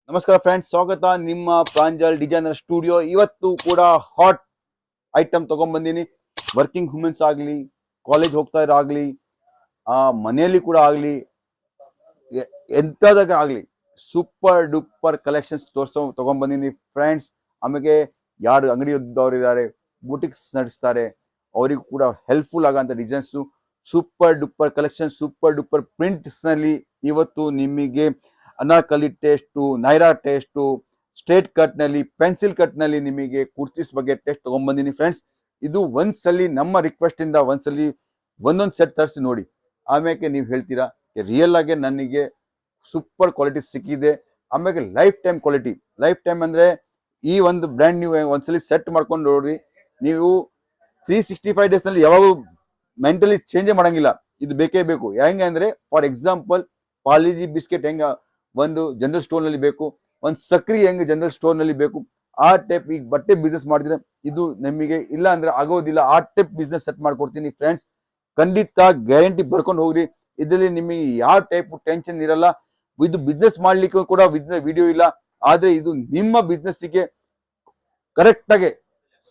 ನಮಸ್ಕಾರ ಫ್ರೆಂಡ್ಸ್, ಸ್ವಾಗತ ನಿಮ್ಮ ಪ್ರಾಂಜಲ್ ಡಿಸೈನರ್ ಸ್ಟುಡಿಯೋ. ಇವತ್ತು ಕೂಡ ಹಾಟ್ ಐಟಮ್ ತಗೊಂಡ್ಬಂದಿನಿ. ವರ್ಕಿಂಗ್ ವುಮೆನ್ಸ್ ಆಗಲಿ, ಕಾಲೇಜ್ ಹೋಗ್ತಾ ಇರೋ ಆಗಲಿ, ಮನೆಯಲ್ಲಿ ಕೂಡ ಆಗಲಿ, ಎಂಥದಾಗ ಆಗಲಿ ಸೂಪರ್ ಡೂಪರ್ ಕಲೆಕ್ಷನ್ಸ್ ತಗೊಂಡ್ಬಂದಿನಿ ಫ್ರೆಂಡ್ಸ್. ಆಮೇಲೆ ಯಾರು ಅಂಗಡಿ ಇದ್ದವ್ರು ಇದ್ದಾರೆ, ಬುಟಿಕ್ಸ್ ನಡೆಸ್ತಾರೆ, ಅವರಿಗೂ ಕೂಡ ಹೆಲ್ಪ್ಫುಲ್ ಆಗೋಂಥ designs, super duper collection, super duper ಪ್ರಿಂಟ್ಸ್ನಲ್ಲಿ ಇವತ್ತು ನಿಮಗೆ anarkali taste, Naira taste, straight ಕಟ್ನಲ್ಲಿ, ಪೆನ್ಸಿಲ್ ಕಟ್ನಲ್ಲಿ ನಿಮಗೆ ಕುರ್ತೀಸ್ ಬಗ್ಗೆ ಟೆಸ್ಟ್ ತೊಗೊಂಡ್ಬಂದಿನಿ ಫ್ರೆಂಡ್ಸ್. ಇದು ಒಂದ್ಸಲಿ ನಮ್ಮ ರಿಕ್ವೆಸ್ಟಿಂದ ಒಂದ್ಸಲಿ ಒಂದೊಂದು ಸೆಟ್ ತರಿಸಿ ನೋಡಿ. ಆಮೇಲೆ ನೀವು ಹೇಳ್ತೀರಾ ರಿಯಲ್ ಆಗಿ ನನಗೆ ಸೂಪರ್ ಕ್ವಾಲಿಟಿ ಸಿಕ್ಕಿದೆ. ಆಮೇಲೆ life time quality. Life time ಅಂದರೆ ಈ ಒಂದು ಬ್ರ್ಯಾಂಡ್ ನೀವು ಒಂದ್ಸಲಿ ಸೆಟ್ ಮಾಡ್ಕೊಂಡು ನೋಡ್ರಿ, ನೀವು 365 ಡೇಸ್ನಲ್ಲಿ ಯಾವಾಗ ಮೆಂಟಲಿ ಚೇಂಜೇ ಮಾಡಂಗಿಲ್ಲ. ಇದು ಬೇಕೇ ಬೇಕು. ಹೆಂಗೆ ಅಂದರೆ, ಫಾರ್ ಎಕ್ಸಾಂಪಲ್ ಪಾಲಿಜಿ ಬಿಸ್ಕೆಟ್ ಹೆಂಗೆ ಒಂದು ಜನರಲ್ ಸ್ಟೋರ್ನಲ್ಲಿ ಬೇಕು, ಒಂದು ಸಕ್ರಿ ಹೆಂಗೆ ಜನರಲ್ ಸ್ಟೋರ್ನಲ್ಲಿ ಬೇಕು, ಆ ಟೈಪ್ ಈಗ ಬಟ್ಟೆ ಬಿಸ್ನೆಸ್ ಮಾಡಿದ್ರೆ ಇದು ನಮಗೆ ಇಲ್ಲ ಅಂದ್ರೆ ಆಗೋದಿಲ್ಲ. ಆ ಟೈಪ್ ಬಿಸ್ನೆಸ್ ಸೆಟ್ ಮಾಡ್ಕೊಡ್ತೀನಿ ಫ್ರೆಂಡ್ಸ್. ಖಂಡಿತ ಗ್ಯಾರಂಟಿ ಬರ್ಕೊಂಡು ಹೋಗ್ರಿ. ಇದರಲ್ಲಿ ನಿಮಗೆ ಯಾವ ಟೈಪ್ ಟೆನ್ಷನ್ ಇರಲ್ಲ. ಇದು ಬಿಸ್ನೆಸ್ ಮಾಡ್ಲಿಕ್ಕೂ ಕೂಡ ವಿಡಿಯೋ ಇಲ್ಲ, ಆದ್ರೆ ಇದು ನಿಮ್ಮ ಬಿಸ್ನೆಸ್ಸಿಗೆ ಕರೆಕ್ಟಾಗಿ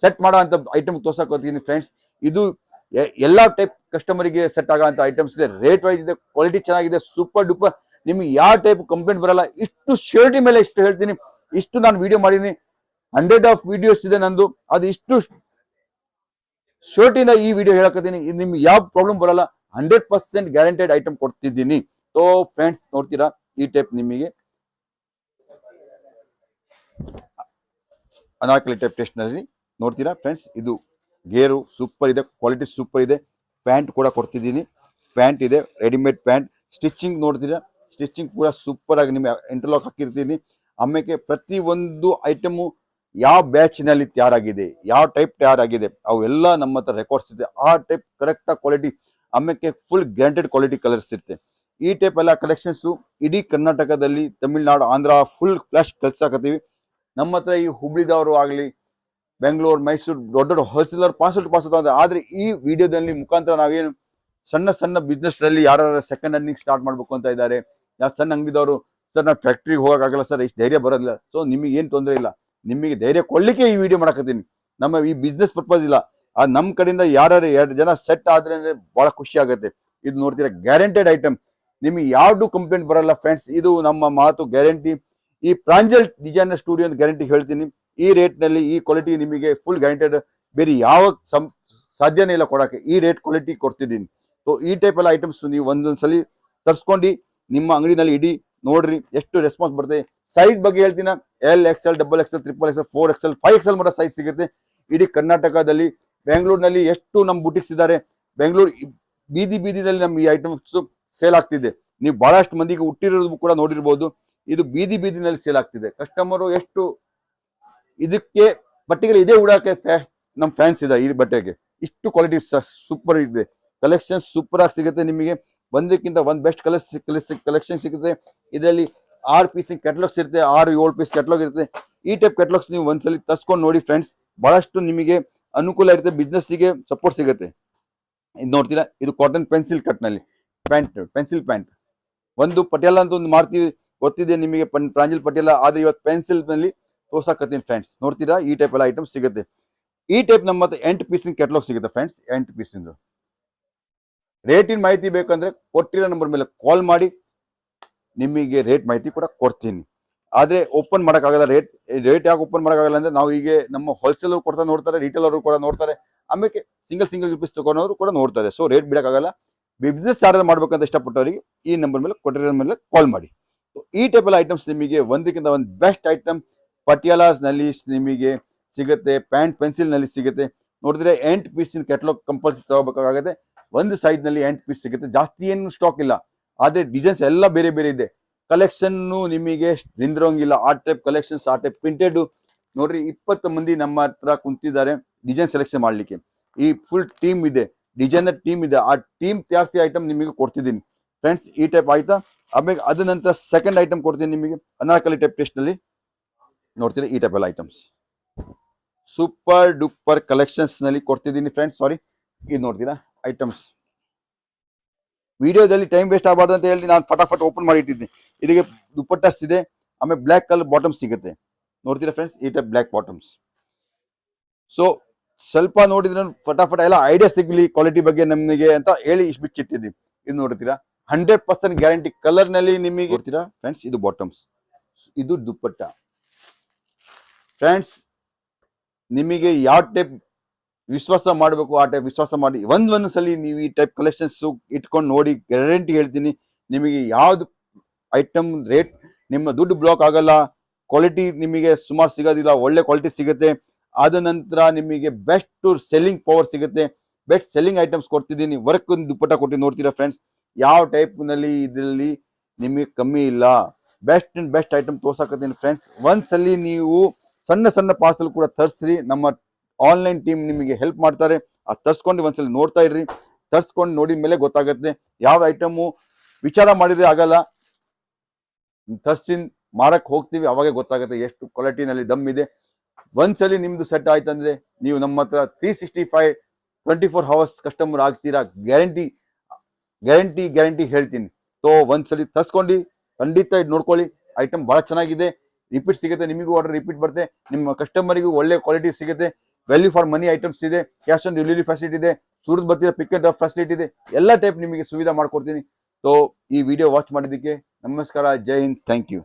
ಸೆಟ್ ಮಾಡೋ ಅಂತ ಐಟಮ್ ತೋರ್ಸಕ್ ಹೋಗ್ತೀನಿ ಫ್ರೆಂಡ್ಸ್. ಇದು ಎಲ್ಲಾ ಟೈಪ್ ಕಸ್ಟಮರಿಗೆ ಸೆಟ್ ಆಗೋ ಅಂತ ಐಟಮ್ಸ್ ಇದೆ. ರೇಟ್ ವೈಸ್ ಇದೆ, ಕ್ವಾಲಿಟಿ ಚೆನ್ನಾಗಿದೆ, ಸೂಪರ್ ಡೂಪರ್. ನಿಮ್ಗೆ ಯಾವ ಟೈಪ್ ಕಂಪ್ಲೇಂಟ್ ಬರಲ್ಲ. ಇಷ್ಟು ಶ್ಯೂರಿಟಿ ಮೇಲೆ ಇಷ್ಟು ಹೇಳ್ತೀನಿ. ಇಷ್ಟು ನಾನು ವಿಡಿಯೋ ಮಾಡಿದೀನಿ, 100 ಆಫ್ ವಿಡಿಯೋಸ್ ಇದೆ ನಂದು. ಅದು ಇಷ್ಟು ಶ್ಯೂರಿಟಿಯಿಂದ ಈ ವಿಡಿಯೋ ಹೇಳಕತ್ತೀನಿ. ಇದು ನಿಮ್ಗೆ ಯಾವ ಪ್ರಾಬ್ಲಮ್ ಬರಲ್ಲ. 100% ಗ್ಯಾರಂಟೆಡ್ ಐಟಮ್ ಕೊಡ್ತಿದ್ದೀನಿ. ಸೊ ಫ್ರೆಂಡ್ಸ್, ನೋಡ್ತೀರಾ ಈ ಟೈಪ್ ನಿಮಗೆ ಅನಾರ್ಕಲಿ ಟೈಪ್ ಟೆಸ್ಟ್ನಲ್ಲಿ ನೋಡ್ತೀರಾ ಫ್ರೆಂಡ್ಸ್. ಇದು ಗೇರು ಸೂಪರ್ ಇದೆ, ಕ್ವಾಲಿಟಿ ಸೂಪರ್ ಇದೆ. ಪ್ಯಾಂಟ್ ಕೂಡ ಕೊಡ್ತಿದ್ದೀನಿ. ಪ್ಯಾಂಟ್ ಇದೆ, ರೆಡಿಮೇಡ್ ಪ್ಯಾಂಟ್. ಸ್ಟಿಚಿಂಗ್ ನೋಡ್ತೀರಾ, ಸ್ಟಿಚಿಂಗ್ ಕೂಡ ಸೂಪರ್ ಆಗಿ ನಿಮಗೆ ಇಂಟರ್ಲಾಕ್ ಹಾಕಿರ್ತೀನಿ. ಆಮೇಲೆ ಪ್ರತಿ ಒಂದು ಐಟಮು ಯಾವ ಬ್ಯಾಚ್ನಲ್ಲಿ ತಯಾರಾಗಿದೆ, ಯಾವ ಟೈಪ್ ತಯಾರಾಗಿದೆ, ಅವೆಲ್ಲ ನಮ್ಮ ಹತ್ರ ರೆಕಾರ್ಡ್ಸ್ ಇದೆ. ಆ ಟೈಪ್ ಕರೆಕ್ಟಾಗಿ ಕ್ವಾಲಿಟಿ, ಆಮೇಲೆ ಫುಲ್ ಗ್ಯಾರಂಟೆಡ್ ಕ್ವಾಲಿಟಿ ಕಲರ್ಸ್ ಇರುತ್ತೆ. ಈ ಟೈಪ್ ಎಲ್ಲ ಕಲೆಕ್ಷನ್ಸು ಇಡೀ ಕರ್ನಾಟಕದಲ್ಲಿ, ತಮಿಳ್ನಾಡು, ಆಂಧ್ರ ಫುಲ್ ಫ್ಲಾಶ್ ಕಳ್ಸಾಕತ್ತೀವಿ. ನಮ್ಮ ಹತ್ರ ಈ ಹುಬ್ಳಿದವರು ಆಗಲಿ, ಬೆಂಗಳೂರು, ಮೈಸೂರು ದೊಡ್ಡ ದೊಡ್ಡ ಹೋಲ್ಸೇಲರ್ ಪಾಸ್ ಆದ್ರೆ ಈ ವಿಡಿಯೋದಲ್ಲಿ ಮುಖಾಂತರ ನಾವೇನು ಸಣ್ಣ ಸಣ್ಣ ಬಿಸ್ನೆಸ್ ನಲ್ಲಿ ಯಾರು ಸೆಕೆಂಡ್ ಹ್ಯಾಂಡ್ ಸ್ಟಾರ್ಟ್ ಮಾಡ್ಬೇಕು ಅಂತ ಇದ್ದಾರೆ, ಯಾವ ಸಣ್ಣ ಅಂಗಡಿದವರು, ಸರ್ ನಾವು ಫ್ಯಾಕ್ಟ್ರಿಗೆ ಹೋಗಕ್ಕಾಗಲ್ಲ ಸರ್, ಇಷ್ಟು ಧೈರ್ಯ ಬರೋದಿಲ್ಲ. ಸೊ ನಿಮಗೆ ಏನು ತೊಂದರೆ ಇಲ್ಲ, ನಿಮಗೆ ಧೈರ್ಯ ಕೊಡ್ಲಿಕ್ಕೆ ಈ ವಿಡಿಯೋ ಮಾಡಕತ್ತೀನಿ. ನಮ್ಮ ಈ ಬಿಸ್ನೆಸ್ ಪರ್ಪಸ್ ಇಲ್ಲ. ನಮ್ಮ ಕಡೆಯಿಂದ ಯಾರು 2 ಜನ ಸೆಟ್ ಆದ್ರೆ ಅಂದ್ರೆ ಬಹಳ ಖುಷಿ ಆಗುತ್ತೆ. ಇದು ನೋಡ್ತೀರಾ ಗ್ಯಾರಂಟೆಡ್ ಐಟಮ್, ನಿಮಗೆ ಯಾವ್ದು ಕಂಪ್ಲೇಂಟ್ ಬರಲ್ಲ ಫ್ರೆಂಡ್ಸ್. ಇದು ನಮ್ಮ ಮಾತು ಗ್ಯಾರಂಟಿ. ಈ ಪ್ರಾಂಜಲ್ ಡಿಸೈನರ್ ಸ್ಟುಡಿಯೋ ಅಂತ ಗ್ಯಾರಂಟಿ ಹೇಳ್ತೀನಿ. ಈ ರೇಟ್ ನಲ್ಲಿ ಈ ಕ್ವಾಲಿಟಿ ನಿಮಗೆ ಫುಲ್ ಗ್ಯಾರಂಟೆಡ್. ಬೇರೆ ಯಾವ ಸಾಧ್ಯನೇ ಇಲ್ಲ ಕೊಡಕ್ಕೆ. ಈ ರೇಟ್ ಕ್ವಾಲಿಟಿ ಕೊಡ್ತಿದ್ದೀನಿ. ಸೊ ಈ ಟೈಪ್ ಎಲ್ಲ ಐಟಮ್ಸ್ ನೀವು ಒಂದೊಂದ್ಸಲಿ ತರ್ಸ್ಕೊಂಡು ನಿಮ್ಮ ಅಂಗಡಿನಲ್ಲಿ ಇಡಿ, ನೋಡ್ರಿ ಎಷ್ಟು ರೆಸ್ಪಾನ್ಸ್ ಬರ್ತದೆ. ಸೈಜ್ ಬಗ್ಗೆ ಹೇಳ್ತೀನಿ, LXL, XXL, XXL, 4XL, 5XL ಮಟ್ಟ ಸೈಜ್ ಸಿಗುತ್ತೆ. ಇಡೀ ಕರ್ನಾಟಕದಲ್ಲಿ, ಬೆಂಗಳೂರಿನಲ್ಲಿ ಎಷ್ಟು ನಮ್ಮ ಬುಟಿಕ್ಸ್ ಇದ್ದಾರೆ. ಬೆಂಗಳೂರು ಬೀದಿನಲ್ಲಿ ನಮ್ಮ ಈ ಐಟಮ್ಸ್ ಸೇಲ್ ಆಗ್ತಿದೆ. ನೀವು ಬಹಳಷ್ಟು ಮಂದಿಗೆ ಹುಟ್ಟಿರೋದು ಕೂಡ ನೋಡಿರ್ಬೋದು. ಇದು ಬೀದಿನಲ್ಲಿ ಸೇಲ್ ಆಗ್ತಿದೆ. ಕಸ್ಟಮರು ಎಷ್ಟು ಇದಕ್ಕೆ ಬಟ್ಟೆಗಳು ಇದೇ ಉಡಾಕೆ ನಮ್ಮ ಫ್ಯಾನ್ಸ್ ಇದೆ. ಈ ಬಟ್ಟೆಗೆ ಇಷ್ಟು ಕ್ವಾಲಿಟಿ ಸೂಪರ್ ಇದೆ. ಕಲೆಕ್ಷನ್ ಸೂಪರ್ ಆಗಿ ಸಿಗುತ್ತೆ ನಿಮಗೆ. ಒಂದಕ್ಕಿಂತ ಒಂದು ಬೆಸ್ಟ್ ಕಲೆಕ್ಷನ್ ಸಿಗುತ್ತೆ. ಇದರಲ್ಲಿ 6 ಪೀಸ್ ಕ್ಯಾಟಲಾಗ್ಸ್ ಇರುತ್ತೆ, 6-7 ಪೀಸ್ ಕ್ಯಾಟಲಾಗ್ ಇರುತ್ತೆ. ಈ ಟೈಪ್ ಕ್ಯಾಟಲಾಗ್ಸ್ ನೀವು ಒಂದ್ಸಲಿ ತರ್ಸ್ಕೊಂಡು ನೋಡಿ ಫ್ರೆಂಡ್ಸ್. ಬಹಳಷ್ಟು ನಿಮಗೆ ಅನುಕೂಲ ಇರುತ್ತೆ, ಬಿಸ್ನೆಸ್ಸಿಗೆ ಸಪೋರ್ಟ್ ಸಿಗುತ್ತೆ. ಇದು ನೋಡ್ತೀರಾ, ಇದು ಕಾಟನ್ ಪೆನ್ಸಿಲ್ ಕಟ್ ನಲ್ಲಿ ಪೆನ್ಸಿಲ್ ಪ್ಯಾಂಟ್. ಒಂದು ಪಟಿಯಾಲ ಅಂತ ಒಂದು ಮಾಡ್ತೀವಿ, ಗೊತ್ತಿದೆ ನಿಮಗೆ, ಪ್ರಾಂಜಲ್ ಪಟಿಯಾಲ. ಆದ್ರೆ ಇವತ್ತು ಪೆನ್ಸಿಲ್ ನಲ್ಲಿ ತೋರ್ಸಾಕತ್ತೀನಿ ಫ್ರೆಂಡ್ಸ್. ನೋಡ್ತೀರಾ ಈ ಟೈಪ್ ಎಲ್ಲ ಐಟಮ್ ಸಿಗುತ್ತೆ. ಈ ಟೈಪ್ ನಮ್ಮ ಹತ್ರ 8 ಪೀಸಿನ ಕ್ಯಾಟಲಾಗ್ ಸಿಗುತ್ತೆ ಫ್ರೆಂಡ್ಸ್. 8 ಪೀಸಿಂದು ರೇಟಿನ ಮಾಹಿತಿ ಬೇಕಂದ್ರೆ ಕೊಟ್ಟಿರೋ ನಂಬರ್ ಮೇಲೆ ಕಾಲ್ ಮಾಡಿ, ನಿಮಗೆ ರೇಟ್ ಮಾಹಿತಿ ಕೂಡ ಕೊಡ್ತೀನಿ. ಆದ್ರೆ ಓಪನ್ ಮಾಡೋಕ್ಕಾಗಲ್ಲ. ರೇಟ್ ಯಾಕೆ ಓಪನ್ ಮಾಡೋಕ್ಕಾಗಲ್ಲ ಅಂದ್ರೆ, ನಾವು ಈಗ ನಮ್ಮ ಹೋಲ್ಸೇಲರ್ ಕೊಡ್ತಾ ನೋಡ್ತಾರೆ, ರಿಟೇಲ್ ಅವರು ಕೂಡ ನೋಡ್ತಾರೆ, ಆಮೇಲೆ ಸಿಂಗಲ್ ರುಪೀಸ್ ತಗೊಂಡವರು ಕೂಡ ನೋಡ್ತಾರೆ. ಸೊ ರೇಟ್ ಬಿಡೋಕ್ಕಾಗಲ್ಲ. ಬಿಸ್ನೆಸ್ ಸ್ಟಾರ್ಟ್ ಮಾಡ್ಬೇಕಂತ ಇಷ್ಟಪಟ್ಟವರಿಗೆ ಈ ನಂಬರ್ ಮೇಲೆ ಕೊಟ್ಟಿರೋ ಮೇಲೆ ಕಾಲ್ ಮಾಡಿ. ಈ ಟೈಪ್ ಎಲ್ಲ ಐಟಮ್ಸ್ ನಿಮಗೆ ಒಂದಕ್ಕಿಂತ ಒಂದು ಬೆಸ್ಟ್ ಐಟಮ್ ಪಟಿಯಾಲಾಸ್ ನಲ್ಲಿ ನಿಮಗೆ ಸಿಗುತ್ತೆ. ಪ್ಯಾಂಟ್ ಪೆನ್ಸಿಲ್ ನಲ್ಲಿ ಸಿಗುತ್ತೆ. ನೋಡಿದ್ರೆ 8 ಪೀಸಿನ ಕ್ಯಾಟಲಾಗ್ ಕಂಪಲ್ಸರಿ ತಗೋಬೇಕಾಗುತ್ತೆ. ಒಂದು ಸೈಜ್ ನಲ್ಲಿ 8 ಪೀಸ್ ಸಿಗುತ್ತೆ. ಜಾಸ್ತಿ ಏನು ಸ್ಟಾಕ್ ಇಲ್ಲ, ಆದ್ರೆ ಡಿಸೈನ್ಸ್ ಎಲ್ಲ ಬೇರೆ ಬೇರೆ ಇದೆ. ಕಲೆಕ್ಷನ್ ನಿಮಗೆ ನಿಂದ್ರೋಂಗಿಲ್ಲ. ಆ ಟೈಪ್ ಕಲೆಕ್ಷನ್ಸ್, ಆ ಟೈಪ್ ಪ್ರಿಂಟೆಡ್ ನೋಡ್ರಿ. 20 ಮಂದಿ ನಮ್ಮ ಹತ್ರ ಕುಂತಿದ್ದಾರೆ ಡಿಸೈನ್ ಸೆಲೆಕ್ಷನ್ ಮಾಡ್ಲಿಕ್ಕೆ. ಈ ಫುಲ್ ಟೀಮ್ ಇದೆ, ಡಿಸೈನರ್ ಟೀಮ್ ಇದೆ. ಆ ಟೀಮ್ ತಯಾರಿಸಿ ಐಟಮ್ ನಿಮಗೆ ಕೊಡ್ತಿದ್ದೀನಿ ಫ್ರೆಂಡ್ಸ್. ಈ ಟೈಪ್ ಆಯ್ತಾ. ಆಮೇಲೆ ಅದ ನಂತರ ಸೆಕೆಂಡ್ ಐಟಮ್ ಕೊಡ್ತೀನಿ ನಿಮಗೆ, ಅನಾರ್ಕಲಿ ಟೈಪ್ ಟೆಸ್ಟ್ ನಲ್ಲಿ ನೋಡ್ತೀರಾ. ಈ ಟೈಪ್ ಎಲ್ಲ ಐಟಮ್ಸ್ ಸೂಪರ್ ಡೂಪರ್ ಕಲೆಕ್ಷನ್ಸ್ ನಲ್ಲಿ ಕೊಡ್ತಿದ್ದೀನಿ ಫ್ರೆಂಡ್ಸ್. ಸಾರಿ, ಇದು ನೋಡ್ತೀರಾ ಐಟಮ್ಸ್. ವಿಡಿಯೋದಲ್ಲಿ ಟೈಮ್ ವೇಸ್ಟ್ ಆಗಬಾರ್ದು ಅಂತ ಹೇಳಿ ನಾನು ಫಟಾಫಟ್ ಓಪನ್ ಮಾಡಿ ಇಟ್ಟಿದ್ದೀನಿ. ಇದಕ್ಕೆ ದುಪ್ಪಟ್ಟಸ್ ಇದೆ, ಆಮೇಲೆ ಬ್ಲ್ಯಾಕ್ ಕಲರ್ ಬಾಟಮ್ಸ್ ಸಿಗುತ್ತೆ ನೋಡ್ತೀರಾ ಫ್ರೆಂಡ್ಸ್, ಈ ಟೈಪ್ ಬ್ಲ್ಯಾಕ್ ಬಾಟಮ್ಸ್. ಸೊ ಸ್ವಲ್ಪ ನೋಡಿದ್ರೆ ಫಟಾಫಟ ಎಲ್ಲ ಐಡಿಯಾ ಸಿಗ್ಲಿ ಕ್ವಾಲಿಟಿ ಬಗ್ಗೆ ನಮಗೆ ಅಂತ ಹೇಳಿ ಇಷ್ಟು ಬಿಚ್ಚಿಟ್ಟಿದ್ದೀವಿ. ಇದು ನೋಡ್ತೀರಾ 100% ಗ್ಯಾರಂಟಿ ಕಲರ್ ನಲ್ಲಿ ನಿಮಗೆ ನೋಡ್ತೀರಾ ಫ್ರೆಂಡ್ಸ್. ಇದು ಬಾಟಮ್ಸ್, ಇದು ದುಪ್ಪಟ್ಟ. ಫ್ರೆಂಡ್ಸ್ ನಿಮಗೆ ಯಾವ ಟೈಪ್ ವಿಶ್ವಾಸ ಮಾಡಬೇಕು ಆ ಟೈಪ್ ವಿಶ್ವಾಸ ಮಾಡಿ. ಒಂದ್ ಸಲ ನೀವು ಈ ಟೈಪ್ ಕಲೆಕ್ಷನ್ಸ್ ಇಟ್ಕೊಂಡು ನೋಡಿ, ಗ್ಯಾರಂಟಿ ಹೇಳ್ತೀನಿ ನಿಮಗೆ ಯಾವ್ದು ಐಟಮ್ ರೇಟ್ ನಿಮ್ಮ ದುಡ್ಡು ಬ್ಲಾಕ್ ಆಗಲ್ಲ, ಕ್ವಾಲಿಟಿ ನಿಮಗೆ ಸುಮಾರು ಸಿಗೋದಿಲ್ಲ, ಒಳ್ಳೆ ಕ್ವಾಲಿಟಿ ಸಿಗುತ್ತೆ. ಆದ ನಂತರ ನಿಮಗೆ ಬೆಸ್ಟ್ ಸೆಲ್ಲಿಂಗ್ ಪವರ್ ಸಿಗುತ್ತೆ. ಬೆಸ್ಟ್ ಸೆಲ್ಲಿಂಗ್ ಐಟಮ್ಸ್ ಕೊಡ್ತಿದ್ದೀನಿ. ವರ್ಕ್ ದುಪ್ಪಟ್ಟ ಕೊಟ್ಟು ನೋಡ್ತೀರಾ ಫ್ರೆಂಡ್ಸ್, ಯಾವ ಟೈಪ್ ನಲ್ಲಿ ಇದರಲ್ಲಿ ನಿಮಗೆ ಕಮ್ಮಿ ಇಲ್ಲ. ಬೆಸ್ಟ್ ಐಟಮ್ ತೋರ್ಸಾಕತ್ತೀನಿ ಫ್ರೆಂಡ್ಸ್. ಒಂದ್ಸಲಿ ನೀವು ಸಣ್ಣ ಸಣ್ಣ ಪಾರ್ಸಲ್ ಕೂಡ ತರಿಸ್ರಿ, ನಮ್ಮ ಆನ್ಲೈನ್ ಟೀಮ್ ನಿಮಗೆ ಹೆಲ್ಪ್ ಮಾಡ್ತಾರೆ. ಅದು ತರ್ಸ್ಕೊಂಡು ಒಂದ್ಸಲಿ ನೋಡ್ತಾ ಇರ್ರಿ. ತರ್ಸ್ಕೊಂಡು ನೋಡಿದ ಮೇಲೆ ಗೊತ್ತಾಗುತ್ತೆ ಯಾವ ಐಟಮು ವಿಚಾರ ಮಾಡಿದ್ರೆ ಆಗಲ್ಲ. ತರ್ಸಿ ಮಾರಕ್ ಹೋಗ್ತೀವಿ ಅವಾಗೆ ಗೊತ್ತಾಗುತ್ತೆ ಎಷ್ಟು ಕ್ವಾಲಿಟಿನಲ್ಲಿ ದಮ್ ಇದೆ. ಒಂದ್ಸಲಿ ನಿಮ್ದು ಸೆಟ್ ಆಯ್ತಂದ್ರೆ ನೀವು ನಮ್ಮ ಹತ್ರ 365 24 hours ಕಸ್ಟಮರ್ ಆಗ್ತೀರಾ. ಗ್ಯಾರಂಟಿ ಹೇಳ್ತೀನಿ. ಸೊ ಒಂದ್ಸಲಿ ತರ್ಸ್ಕೊಂಡು ಖಂಡಿತ ಇದು ನೋಡ್ಕೊಳ್ಳಿ. ಐಟಮ್ ಬಹಳ ಚೆನ್ನಾಗಿದೆ, ರಿಪೀಟ್ ಸಿಗುತ್ತೆ, ನಿಮಗೂ ಆರ್ಡರ್ ರಿಪೀಟ್ ಬರುತ್ತೆ, ನಿಮ್ಮ ಕಸ್ಟಮರಿಗೂ ಒಳ್ಳೆ ಕ್ವಾಲಿಟಿ ಸಿಗುತ್ತೆ. ವ್ಯಾಲ್ಯೂ ಫಾರ್ ಮನಿ ಐಟಮ್ಸ್ ಇದೆ, ಕ್ಯಾಶ್ ಆನ್ ಡೆಲಿವರಿ ಫೆಸಿಲಿಟಿ ಇದೆ, ಸೂರತ್ ಬರ್ತೀರಾ ಪಿಕ್ ಅಂಡ್ ಡ್ರಾಪ್ ಫೆಸಿಲಿಟಿ ಇದೆ, ಎಲ್ಲ ಟೈಪ್ ನಿಮಗೆ ಸುವಿಧಾ ಮಾಡ್ಕೊಡ್ತೀನಿ. ಸೊ ಈ ವಿಡಿಯೋ ವಾಚ್ ಮಾಡಿದ್ದಕ್ಕೆ ನಮಸ್ಕಾರ, ಜೈ ಹಿಂದ್, ಥ್ಯಾಂಕ್ ಯು.